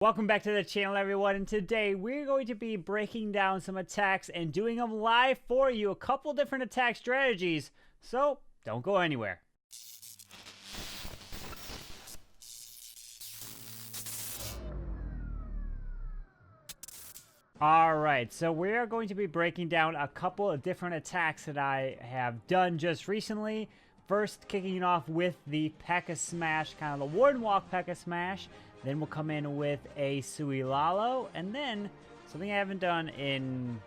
Welcome back to the channel, everyone, and today we're going to be breaking down some attacks and doing them live for you, a couple different attack strategies, so don't go anywhere. Alright, so we are going to be breaking down a couple of different attacks that I have done just recently. First, kicking it off with the Pekka Smash, kind of the Warden Walk Pekka Smash. Then we'll come in with a Sui Lalo, and then something I haven't done in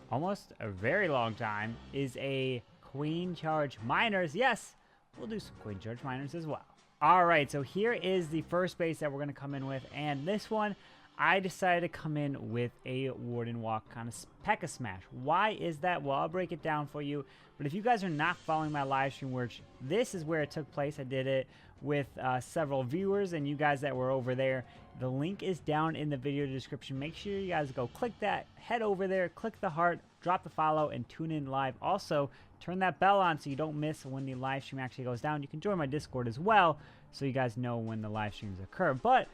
almost a very long time is a Queen Charge Miners. Yes, we'll do some Queen Charge Miners as well. Alright, so here is the first base that we're going to come in with, and this one, I decided to come in with a Warden Walk kind of Pekka Smash. Why is that? Well, I'll break it down for you. But if you guys are not following my live stream, which this is where it took place, I did it with several viewers and you guys that were over there. The link is down in the video description. Make sure you guys go click that, head over there, click the heart, drop the follow, and tune in live. Also, turn that bell on so you don't miss when the live stream actually goes down. You can join my Discord as well so you guys know when the live streams occur. But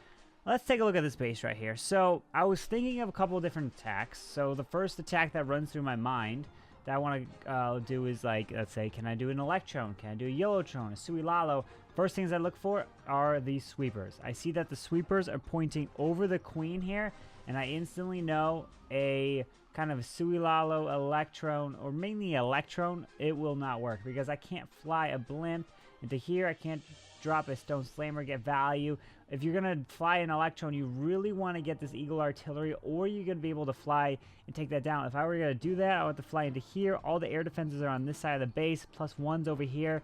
let's take a look at this base right here. So I was thinking of a couple of different attacks. So the first attack that runs through my mind that I want to do is, like, let's say, can I do an Electron? Can I do a Yellowtron, a Sui Lalo? First things I look for are these sweepers. I see that the sweepers are pointing over the queen here, and I instantly know a kind of Sui Lalo, Electron, or mainly Electron, it will not work because I can't fly a blimp into here. I can't drop a Stone Slammer, get value. If you're going to fly an Electron, you really want to get this Eagle Artillery, or you're going to be able to fly and take that down. If I were going to do that, I want to fly into here. All the air defenses are on this side of the base, plus one's over here.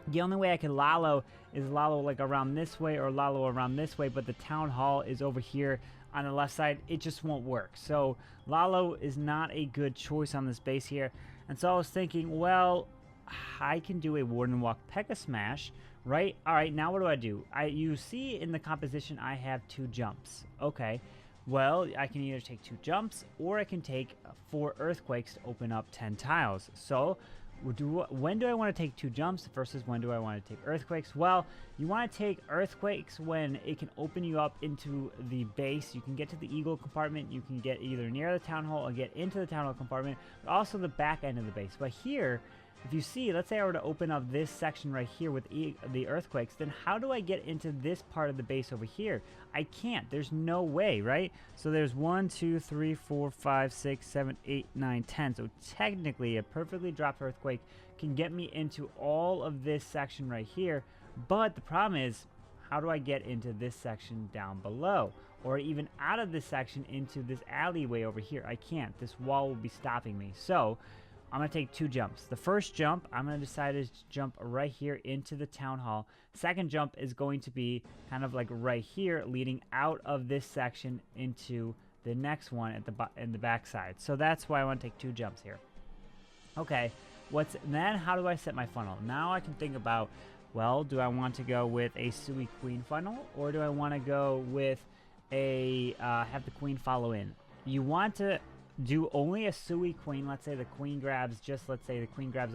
The only way I can Lalo is Lalo like around this way or Lalo around this way, but the Town Hall is over here on the left side. It just won't work. So Lalo is not a good choice on this base here. And so I was thinking, well, I can do a Warden Walk Pekka Smash, right? Alright, now what do? You see in the composition I have 2 jumps. Okay, well, I can either take 2 jumps or I can take 4 earthquakes to open up 10 tiles. So when do I want to take 2 jumps versus when do I want to take earthquakes? Well, you want to take earthquakes when it can open you up into the base. You can get to the Eagle compartment. You can get either near the Town Hall or get into the Town Hall compartment, but also the back end of the base. But here, if you see, let's say I were to open up this section right here with the earthquakes, then how do I get into this part of the base over here? I can't. There's no way, right? So there's 1, 2, 3, 4, 5, 6, 7, 8, 9, 10. So technically, a perfectly dropped earthquake can get me into all of this section right here. But the problem is, how do I get into this section down below? Or even out of this section into this alleyway over here? I can't. This wall will be stopping me. So I'm going to take 2 jumps. The first jump, I'm going to decide to jump right here into the Town Hall. Second jump is going to be kind of like right here, leading out of this section into the next one at the back side. So that's why I want to take 2 jumps here. Okay, then how do I set my funnel? Now I can think about, well, do I want to go with a Sui Queen funnel, or do I want to go with a have the Queen follow in? You want to do only a Sui Queen. Let's say the Queen grabs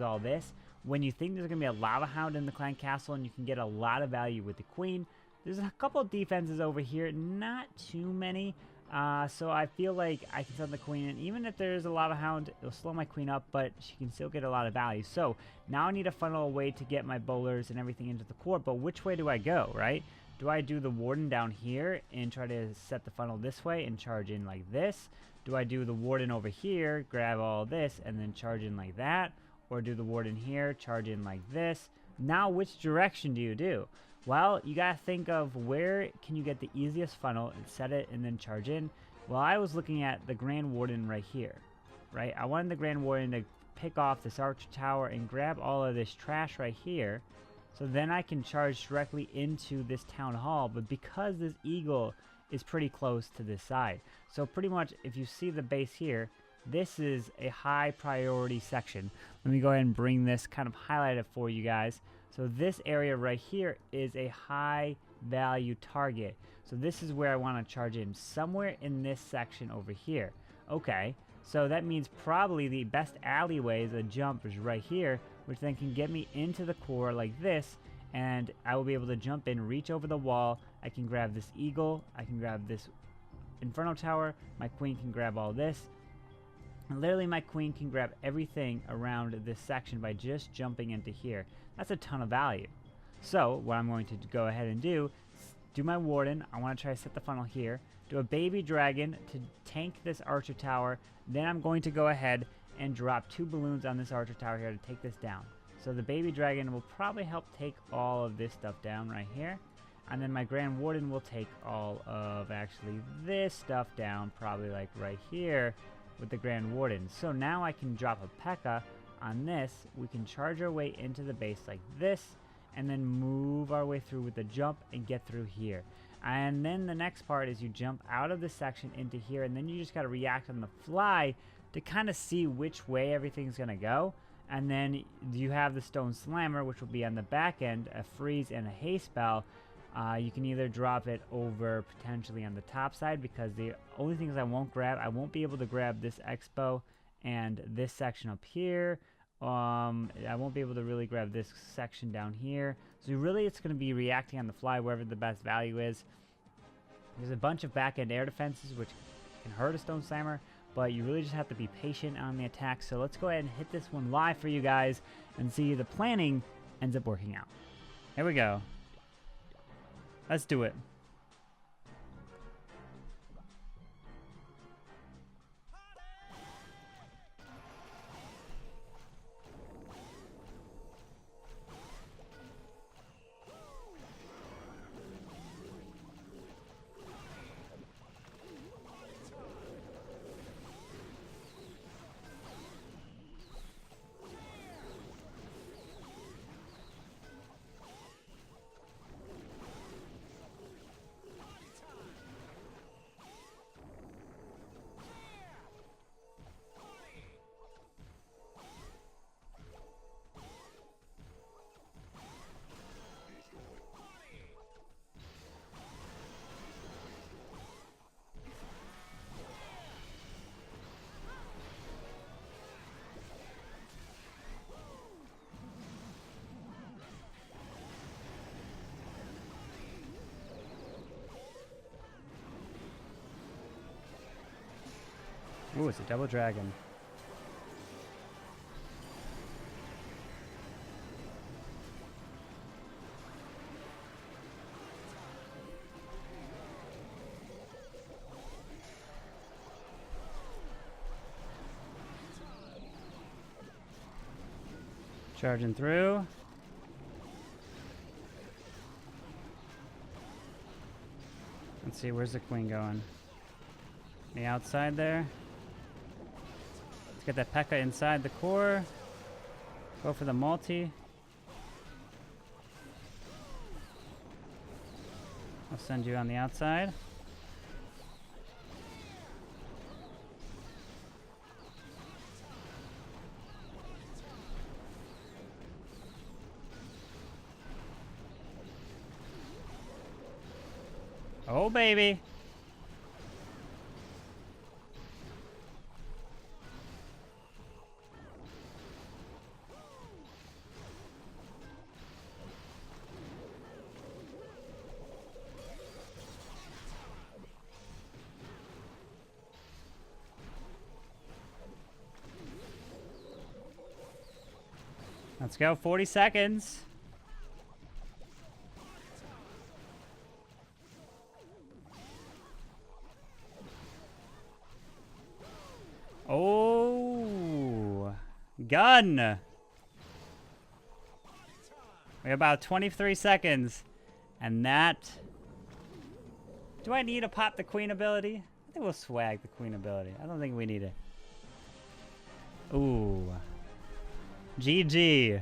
all this. When you think there's going to be a Lava Hound in the Clan Castle and you can get a lot of value with the Queen, there's a couple of defenses over here, not too many. So I feel like I can send the Queen in. Even if there's a Lava Hound, it'll slow my Queen up, but she can still get a lot of value. So now I need to funnel a way to get my bowlers and everything into the core, but which way do I go, right? Do I do the Warden down here and try to set the funnel this way and charge in like this? Do I do the Warden over here, grab all this, and then charge in like that? Or do the Warden here, charge in like this? Now, which direction do you do? Well, you gotta think of where can you get the easiest funnel and set it and then charge in. Well, I was looking at the Grand Warden right here, right? I wanted the Grand Warden to pick off this Archer Tower and grab all of this trash right here. So then I can charge directly into this Town Hall, but because this Eagle is pretty close to this side. So pretty much, if you see the base here, this is a high priority section. Let me go ahead and bring this kind of highlighted for you guys. So this area right here is a high value target. So this is where I want to charge in, somewhere in this section over here. Okay, so that means probably the best alleyway is a jump is right here, which then can get me into the core like this, and I will be able to jump in, reach over the wall. I can grab this eagle. I can grab this Inferno Tower. My queen can grab all this. And literally, my queen can grab everything around this section by just jumping into here. That's a ton of value. So what I'm going to go ahead and do is do my Warden. I want to try to set the funnel here. Do a baby dragon to tank this archer tower. Then I'm going to go ahead and drop 2 balloons on this archer tower here to take this down. So the baby dragon will probably help take all of this stuff down right here. And then my Grand Warden will take all of actually this stuff down, probably like right here with the Grand Warden. So now I can drop a Pekka on this. We can charge our way into the base like this, and then move our way through with the jump and get through here. And then the next part is you jump out of this section into here, and then you just got to react on the fly to kind of see which way everything's going to go. And then you have the Stone Slammer, which will be on the back end, a freeze and a haste spell. You can either drop it over potentially on the top side, because the only things I won't grab, I won't be able to grab this expo and this section up here. I won't be able to really grab this section down here. So really it's going to be reacting on the fly wherever the best value is. There's a bunch of back end air defenses which can hurt a Stone Slammer, but you really just have to be patient on the attack. So let's go ahead and hit this one live for you guys and see the planning ends up working out. Here we go. Let's do it. Ooh, it's a double dragon. Charging through. Let's see, where's the queen going? The outside there. Let's get that Pekka inside the core. Go for the multi. I'll send you on the outside. Oh, baby. Let's go, 40 seconds. Oh, gun. We have about 23 seconds. And that... Do I need to pop the queen ability? I think we'll swag the queen ability. I don't think we need it. Ooh. GG.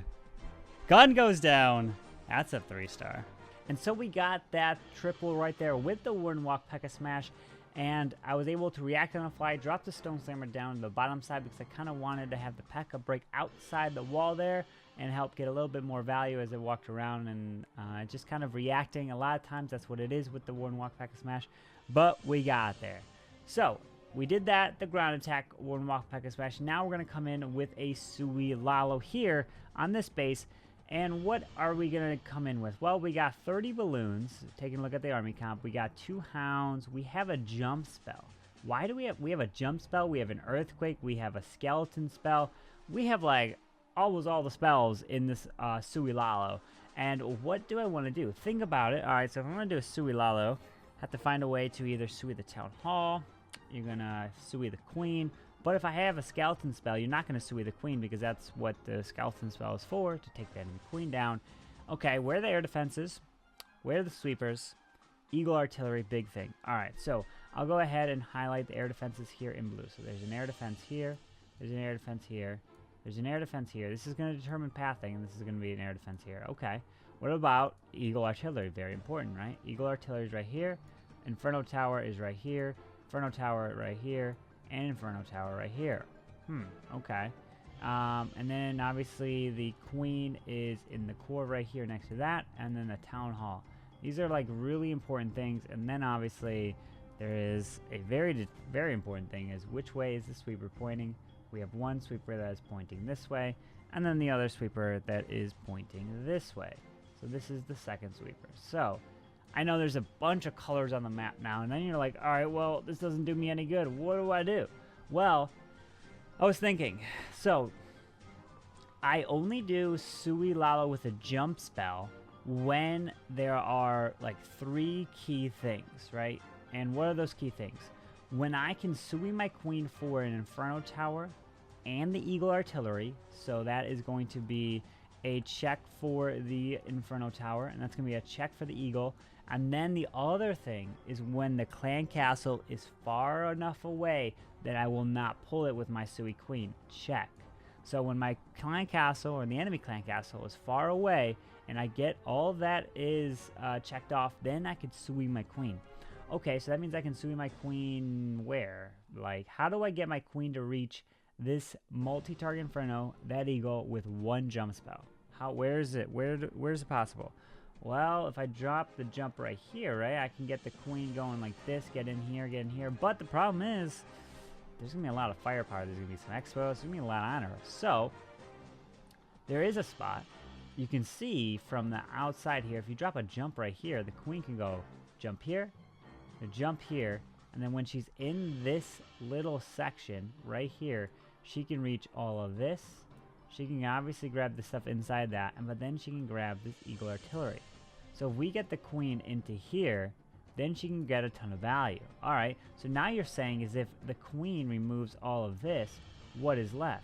Gun goes down. That's a 3-star. And so we got that triple right there with the Warden Walk Pekka Smash. And I was able to react on the fly, drop the Stone Slammer down to the bottom side because I kind of wanted to have the Pekka break outside the wall there and help get a little bit more value as it walked around, and just kind of reacting. A lot of times that's what it is with the Warden Walk Pekka Smash, but we got there. So we did that, the ground attack, Warden Walk Pekka Smash. Now we're going to come in with a Sui Lalo here on this base, And what are we going to come in with? Well, we got 30 balloons. Taking a look at the army comp, we got 2 hounds. We have a jump spell. Why do we have a jump spell? We have an earthquake. We have a skeleton spell. We have like almost all the spells in this Sui Lalo. And what do I want to do? Think about it. All right, so if I'm going to do a Sui Lalo, I have to find a way to either Sui the town hall. You're going to Sui the queen. But if I have a skeleton spell, you're not going to Sui the queen because that's what the skeleton spell is for, to take the enemy queen down. Okay, where are the air defenses? Where are the sweepers? Eagle artillery, big thing. All right, so I'll go ahead and highlight the air defenses here in blue. So there's an air defense here. There's an air defense here. There's an air defense here. This is going to determine pathing, and this is going to be an air defense here. Okay. What about Eagle artillery? Very important, right? Eagle artillery is right here. Inferno tower is right here. Inferno tower right here. And Inferno tower right here. Okay. And then obviously the queen is in the core right here next to that, and then the town hall. These are like really important things. And then obviously there is a very important thing, is which way is the sweeper pointing? We have one sweeper that is pointing this way, and then the other sweeper that is pointing this way. So this is the second sweeper. So I know there's a bunch of colors on the map now, and then you're like, all right, well, this doesn't do me any good. What do I do? Well, I was thinking, so I only do Sui Lalo with a jump spell when there are like 3 key things, right? And what are those key things? When I can Sui my queen for an Inferno tower and the Eagle artillery, so that is going to be a check for the Inferno tower, and that's going to be a check for the Eagle. And then the other thing is when the clan castle is far enough away that I will not pull it with my Sui queen. Check. So when my clan castle or the enemy clan castle is far away and I get all that is checked off, then I could Sui my queen. Okay, so that means I can Sui my queen where? Like, how do I get my queen to reach this multi-target Inferno, that Eagle, with one jump spell? Where is it? Where's it possible? Well, if I drop the jump right here, right, I can get the queen going like this, get in here. But the problem is, there's going to be a lot of firepower. There's going to be some expos. There's going to be a lot on her. So, there is a spot. You can see from the outside here, if you drop a jump right here, the queen can go jump here, jump here, and then when she's in this little section right here, she can reach all of this. She can obviously grab the stuff inside that, but then she can grab this Eagle artillery. So if we get the queen into here, then she can get a ton of value. All right, so now you're saying is if the queen removes all of this, what is left,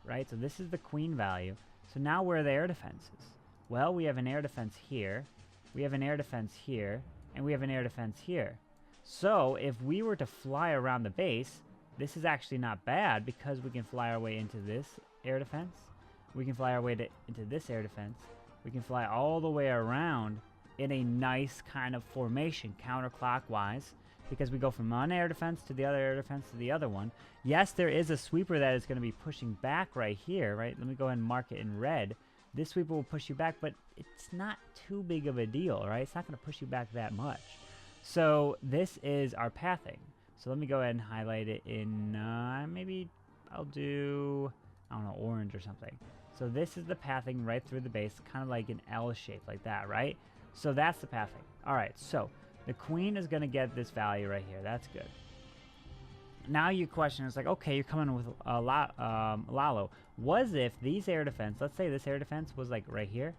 right? So this is the queen value. So now where are the air defenses? Well, we have an air defense here, we have an air defense here, and we have an air defense here. So if we were to fly around the base, this is actually not bad because we can fly our way into this air defense. We can fly our way into this air defense. We can fly all the way around in a nice kind of formation, counterclockwise, because we go from one air defense to the other air defense to the other one. Yes, there is a sweeper that is going to be pushing back right here, right? Let me go ahead and mark it in red. This sweeper will push you back, but it's not too big of a deal, right? It's not going to push you back that much. So this is our pathing. So let me go ahead and highlight it in, maybe I'll do, I don't know, orange or something. So this is the pathing right through the base, kind of like an L shape like that, right? So that's the pathing. All right, so the queen is going to get this value right here. That's good. Now your question is like, okay, you're coming with Lalo. Was if these air defense, let's say this air defense was like right here,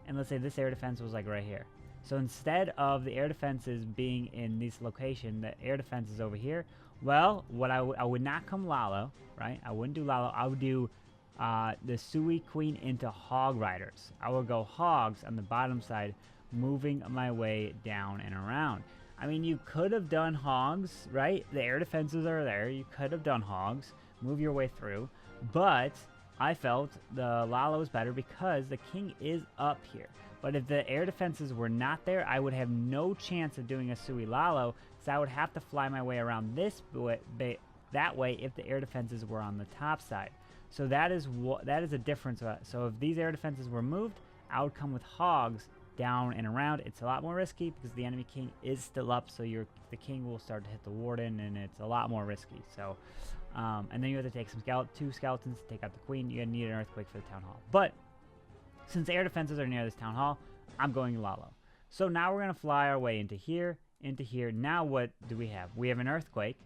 and let's say this air defense was like right here. So instead of the air defenses being in this location, the air defense is over here. Well, what I would not come Lalo, right? I wouldn't do Lalo. I would do the Sui Queen into Hog Riders. I would go Hogs on the bottom side, moving my way down and around. I mean, you could have done Hogs, right? The air defenses are there. You could have done Hogs, move your way through. But I felt the Lalo is better because the king is up here. But if the air defenses were not there, I would have no chance of doing a Sui Lalo, so I would have to fly my way around this that way if the air defenses were on the top side. So that is a difference. So if these air defenses were moved, I would come with Hogs down and around. It's a lot more risky because the enemy king is still up, so the king will start to hit the warden, and it's a lot more risky. So, and then you have to take two skeletons to take out the queen. You're gonna need an earthquake for the town hall. But Since air defenses are near this town hall, I'm going Lalo. So now we're going to fly our way into here, into here. Now what do we have? We have an earthquake,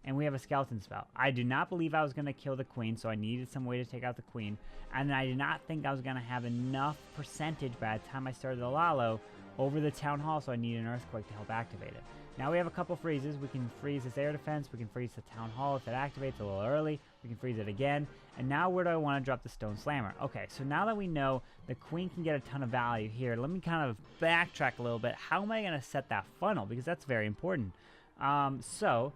and we have a skeleton spell. I do not believe I was going to kill the queen, so I needed some way to take out the queen. And I did not think I was going to have enough percentage by the time I started the Lalo over the town hall, so I need an earthquake to help activate it. Now we have a couple freezes. We can freeze this air defense. We can freeze the town hall if it activates a little early. We can freeze it again. And now where do I want to drop the stone slammer? Okay, so now that we know the queen can get a ton of value here, let me kind of backtrack a little bit. How am I going to set that funnel? Because that's very important. So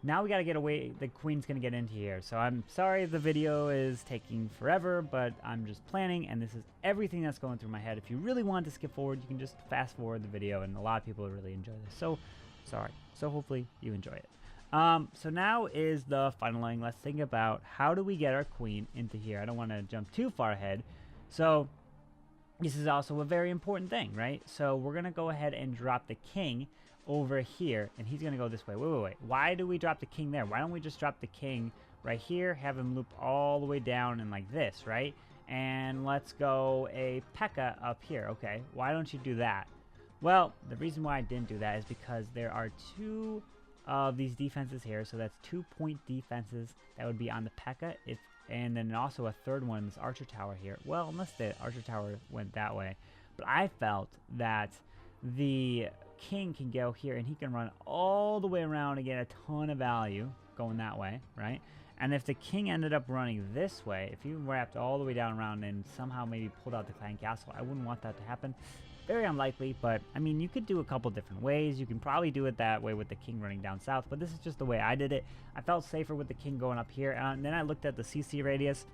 now we got to get away. The queen's going to get into here. So I'm sorry the video is taking forever, but I'm just planning, and this is everything that's going through my head. If you really want to skip forward, you can just fast forward the video, and a lot of people really enjoy this. So sorry. So hopefully you enjoy it. So now is the funneling. Let's think about how do we get our queen into here. I don't want to jump too far ahead. So this is also a very important thing, right? So we're going to go ahead and drop the king over here, and he's going to go this way. Wait. Why do we drop the king there? Why don't we just drop the king right here, have him loop all the way down and like this, right? And let's go a Pekka up here. Okay, why don't you do that? Well, the reason why I didn't do that is because there are two of these defenses here, so that's 2-point defenses that would be on the Pekka, and then also a third one, this archer tower here. Well, unless the archer tower went that way. But I felt that the king can go here, and he can run all the way around and get a ton of value going that way, right? And if the king ended up running this way, if you wrapped all the way down around and somehow maybe pulled out the clan castle, I wouldn't want that to happen. Very unlikely, but I mean, you could do a couple different ways. You can probably do it that way with the king running down south, but this is just the way I did it. I felt safer with the king going up here, and then I looked at the CC radius.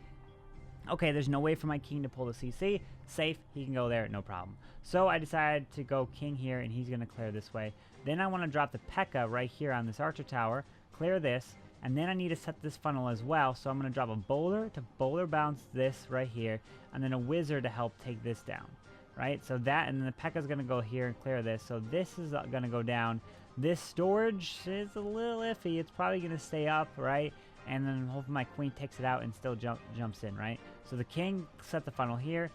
Okay, there's no way for my king to pull the CC. Safe, he can go there, no problem. So I decided to go king here, and he's going to clear this way. Then I want to drop the Pekka right here on this archer tower, clear this, and then I need to set this funnel as well. So I'm going to drop a boulder to boulder bounce this right here, and then a wizard to help take this down. Right, so that, and then the Pekka's going to go here and clear this. So this is going to go down. This storage is a little iffy. It's probably going to stay up, right? And then hopefully my queen takes it out and still jumps in, right? So the king set the funnel here.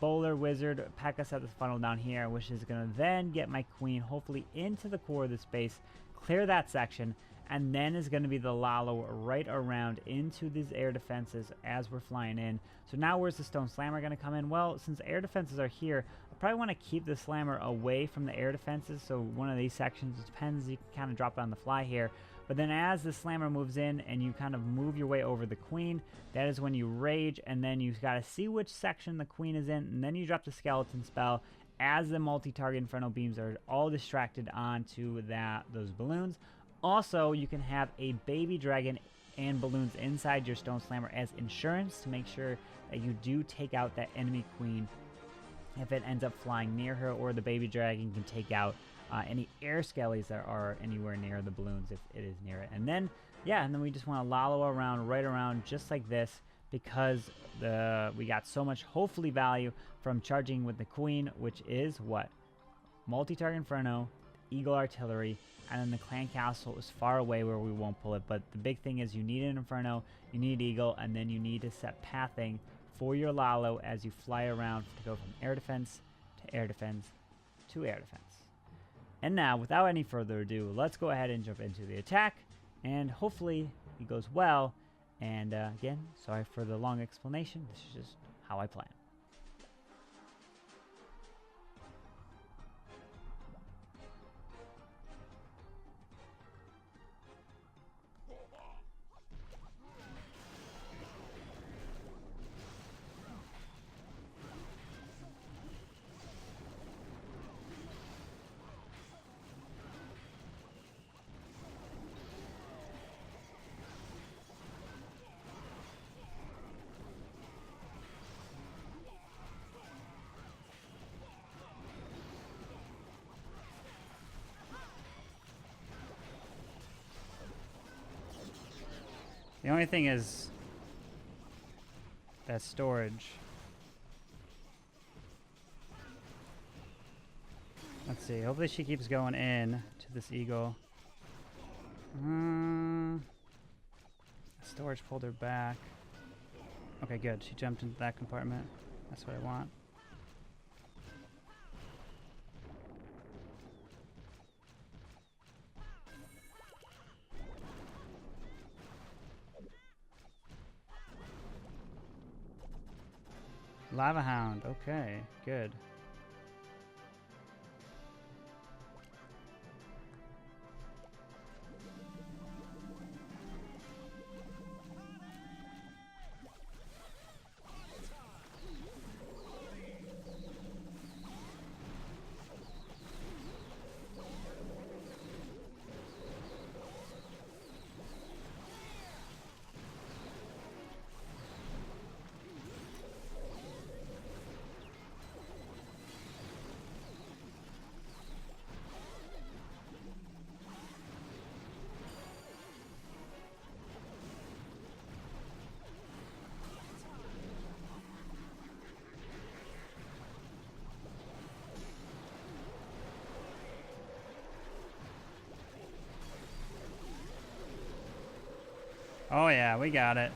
Bowler, wizard, Pekka set the funnel down here, which is going to then get my queen hopefully into the core of the space, clear that section, and then is going to be the Lalo right around into these air defenses as we're flying in. So now where's the stone slammer going to come in? Well, since air defenses are here, I probably want to keep the slammer away from the air defenses. So one of these sections, it depends, you can kind of drop it on the fly here. But then as the slammer moves in and you kind of move your way over the queen, that is when you rage, and then you've got to see which section the queen is in, and then you drop the skeleton spell as the multi-target inferno beams are all distracted onto those balloons. Also, you can have a baby dragon and balloons inside your stone slammer as insurance to make sure that you do take out that enemy queen if it ends up flying near her, or the baby dragon can take out any air skellies that are anywhere near the balloons if it is near it. And then, yeah, and then we just want to Lalo around, right around, just like this, because we got so much, hopefully, value from charging with the queen, which is what? Multi-target inferno, eagle artillery, and then the clan castle is far away where we won't pull it. But the big thing is you need an inferno, you need eagle, and then you need to set pathing for your Lalo as you fly around to go from air defense to air defense to air defense. And now, without any further ado, let's go ahead and jump into the attack, and hopefully it goes well. And again, sorry for the long explanation. This is just how I plan. The only thing is that storage. Let's see. Hopefully she keeps going in to this eagle. Storage pulled her back. Okay, good. She jumped into that compartment. That's what I want. Lava Hound. Okay, good. Oh yeah, we got it.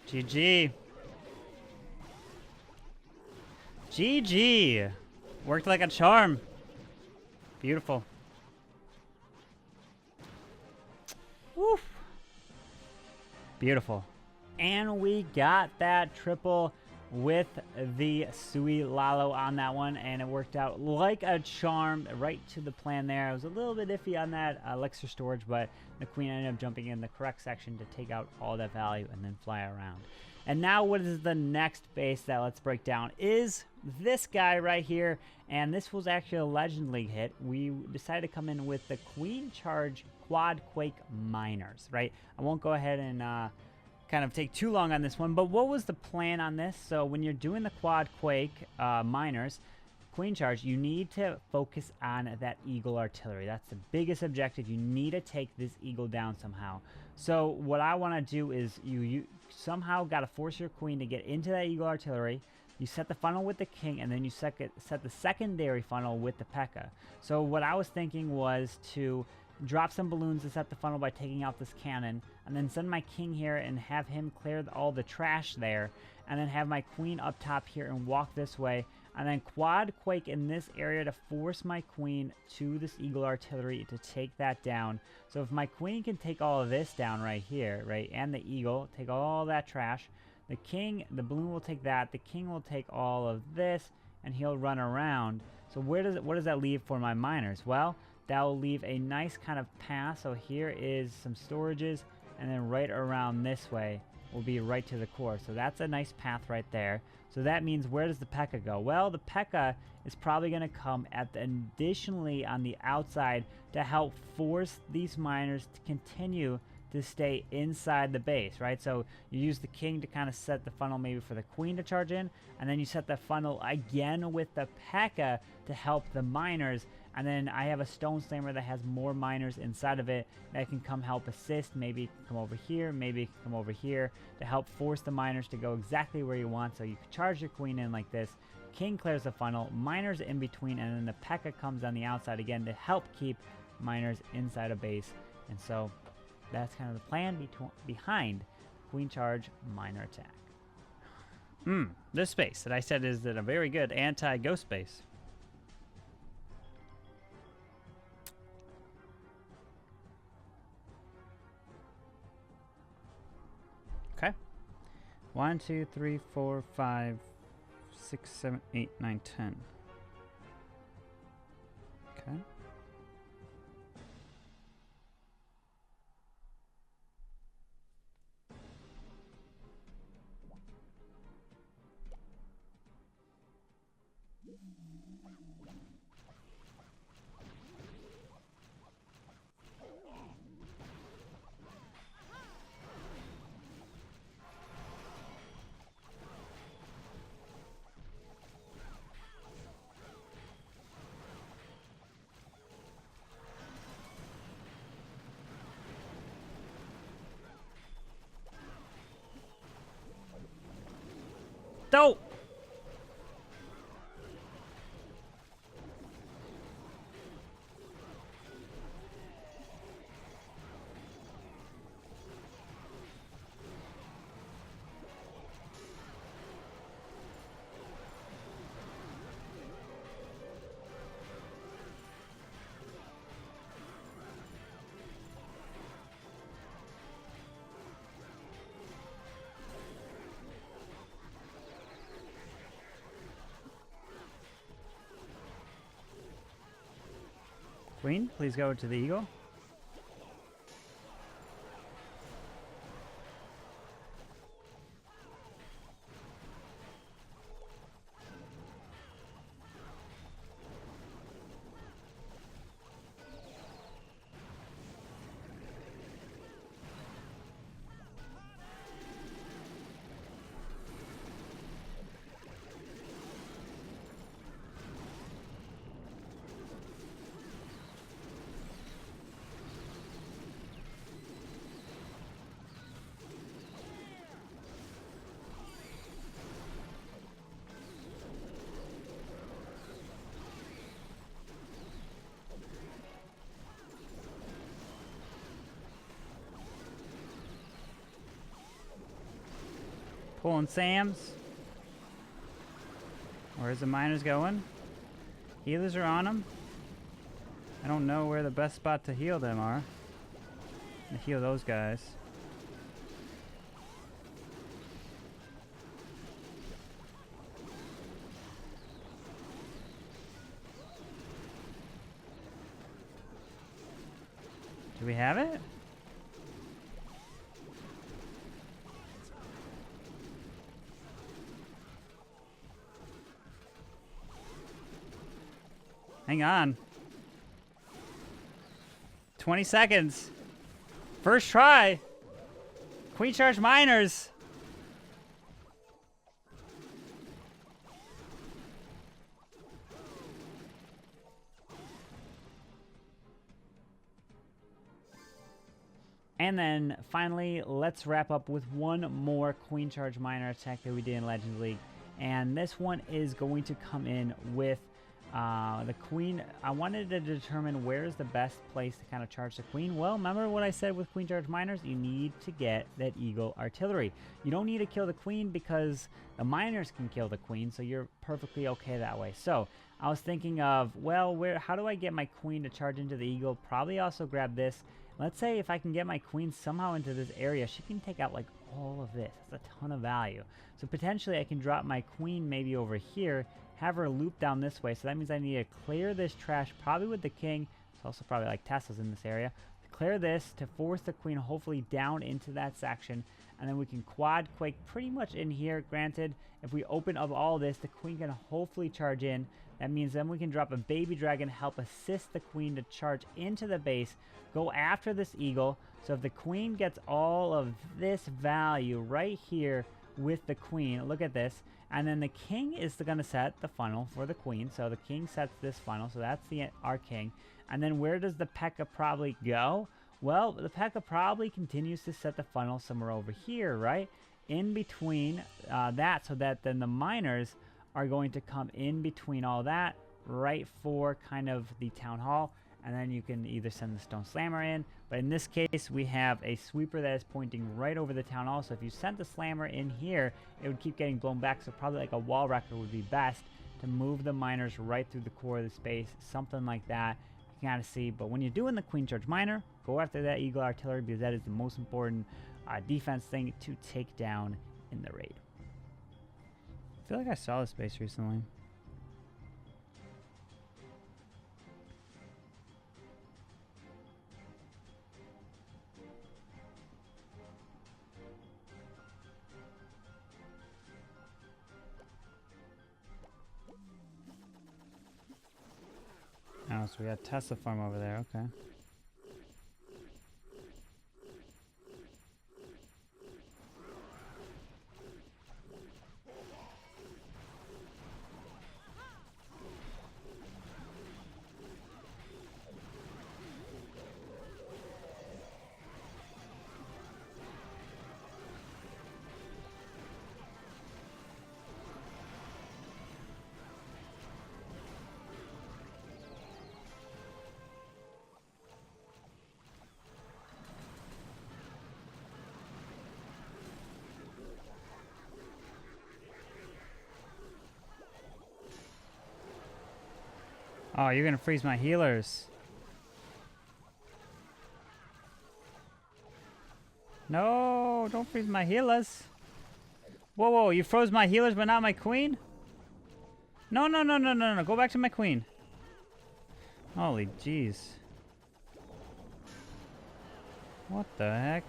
GG. GG. Worked like a charm. Beautiful. Woof. Beautiful. And we got that triple with the Sui Lalo on that one, and it worked out like a charm, right to the plan there. I was a little bit iffy on that elixir storage, but the queen ended up jumping in the correct section to take out all that value and then fly around. And now what is the next base that let's break down is this guy right here, and this was actually a Legend League hit. We decided to come in with the Queen Charge Quad Quake Miners, right? I won't go ahead and kind of take too long on this one, but what was the plan on this? So when you're doing the Quad Quake Miners, Queen Charge, you need to focus on that Eagle Artillery. That's the biggest objective. You need to take this Eagle down somehow. So what I want to do is you somehow got to force your Queen to get into that Eagle Artillery. You set the funnel with the King, and then you set the secondary funnel with the Pekka. So what I was thinking was to drop some balloons to set the funnel by taking out this cannon, and then send my King here and have him clear all the trash there, and then have my Queen up top here and walk this way, and then Quad Quake in this area to force my Queen to this Eagle Artillery to take that down. So if my Queen can take all of this down right here, right, and the Eagle, take all that trash, the King, the balloon will take that, the King will take all of this, and he'll run around. So what does that leave for my miners? Well, that will leave a nice kind of path. So here is some storages, and then right around this way will be right to the core. So that's a nice path right there. So that means where does the Pekka go? Well, the Pekka is probably going to come additionally on the outside to help force these miners to continue to stay inside the base, right? So you use the King to kind of set the funnel maybe for the Queen to charge in, and then you set the funnel again with the Pekka to help the miners. And then I have a Stone Slammer that has more miners inside of it that can come help assist. Maybe it can come over here, maybe it can come over here to help force the miners to go exactly where you want. So you can charge your Queen in like this. King clears the funnel, miners in between, and then the Pekka comes on the outside again to help keep miners inside a base. And so that's kind of the plan behind Queen Charge Miner Attack. This space that I said is a very good anti-ghost base. Okay. 1, 2, 3, 4, 5, 6, 7, 8, 9, 10. Okay. Presto! Queen, please go to the eagle. Pulling Sam's. Where's the miners going? Healers are on them. I don't know where the best spot to heal them are. To heal those guys. Do we have it? Hang on. 20 seconds. First try. Queen charge miners. And then finally, let's wrap up with one more Queen Charge Miner attack that we did in Legends League. And this one is going to come in with the Queen. I wanted to determine where is the best place to kind of charge the Queen. Well, remember what I said with Queen Charge Miners? You need to get that Eagle Artillery. You don't need to kill the Queen because the Miners can kill the Queen, so you're perfectly okay that way. So I was thinking of, well, how do I get my Queen to charge into the Eagle? Probably also grab this. Let's say if I can get my Queen somehow into this area, she can take out like all of this. That's a ton of value. So potentially I can drop my Queen maybe over here, have her loop down this way. So that means I need to clear this trash, probably with the King. It's also probably like Tesla's in this area. To clear this, to force the Queen hopefully down into that section. And then we can quad quake pretty much in here. Granted, if we open up all this, the Queen can hopefully charge in. That means then we can drop a baby dragon, help assist the Queen to charge into the base, go after this Eagle. So if the Queen gets all of this value right here with the Queen, look at this. And then the King is going to set the funnel for the Queen. So the King sets this funnel. So that's our King. And then where does the Pekka probably go? Well, the Pekka probably continues to set the funnel somewhere over here, right? In between that, so that then the miners are going to come in between all that, right for kind of the town hall. And then you can either send the stone slammer in, but in this case we have a sweeper that is pointing right over the town hall. So if you sent the slammer in here, it would keep getting blown back. So probably like a wall wrecker would be best to move the miners right through the core of the space, something like that. You can kind of see, but when you're doing the Queen Charge Miner, go after that Eagle Artillery because that is the most important defense thing to take down in the raid. I feel like I saw this base recently. Oh, so we got Tesla farm over there, okay. Oh, you're gonna freeze my healers. No, don't freeze my healers. Whoa, whoa, you froze my healers but not my queen? No, no, no, no, no, no, go back to my queen. Holy jeez. What the heck?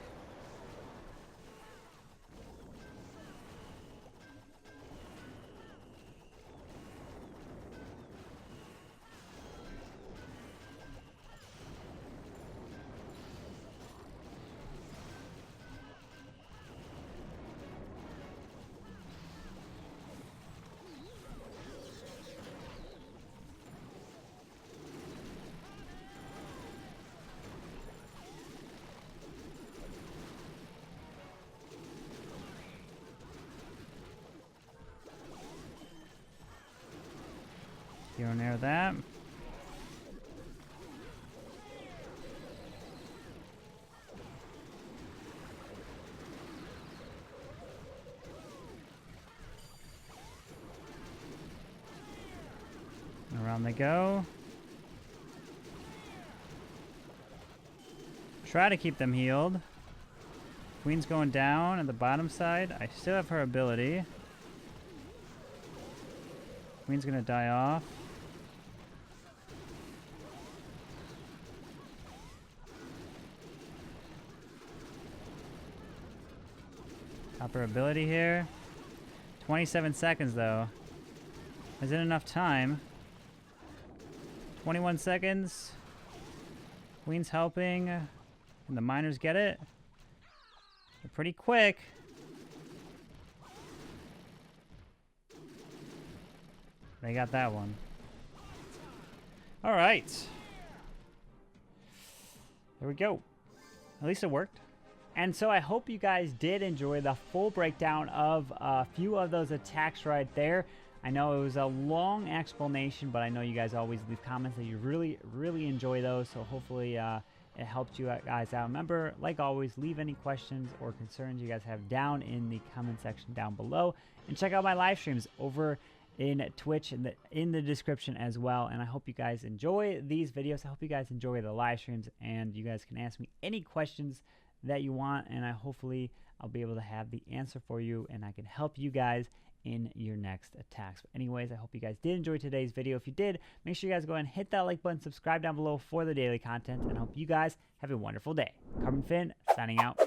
Hero near that. Around they go. Try to keep them healed. Queen's going down at the bottom side. I still have her ability. Queen's gonna die off. Top her ability here. 27 seconds though. Is it enough time? 21 seconds. Queen's helping. And the miners get it. They're pretty quick. They got that one. All right. There we go. At least it worked. And so I hope you guys did enjoy the full breakdown of a few of those attacks right there. I know it was a long explanation, but I know you guys always leave comments that you really, really enjoy those. So hopefully it helped you guys out. Remember, like always, leave any questions or concerns you guys have down in the comment section down below. And check out my live streams over in Twitch in the description as well. And I hope you guys enjoy these videos. I hope you guys enjoy the live streams, and you guys can ask me any questions that you want, and hopefully I'll be able to have the answer for you, and I can help you guys in your next attacks. But anyways, I hope you guys did enjoy today's video. If you did, make sure you guys go ahead and hit that like button, subscribe down below for the daily content, and I hope you guys have a wonderful day. CarbonFin signing out.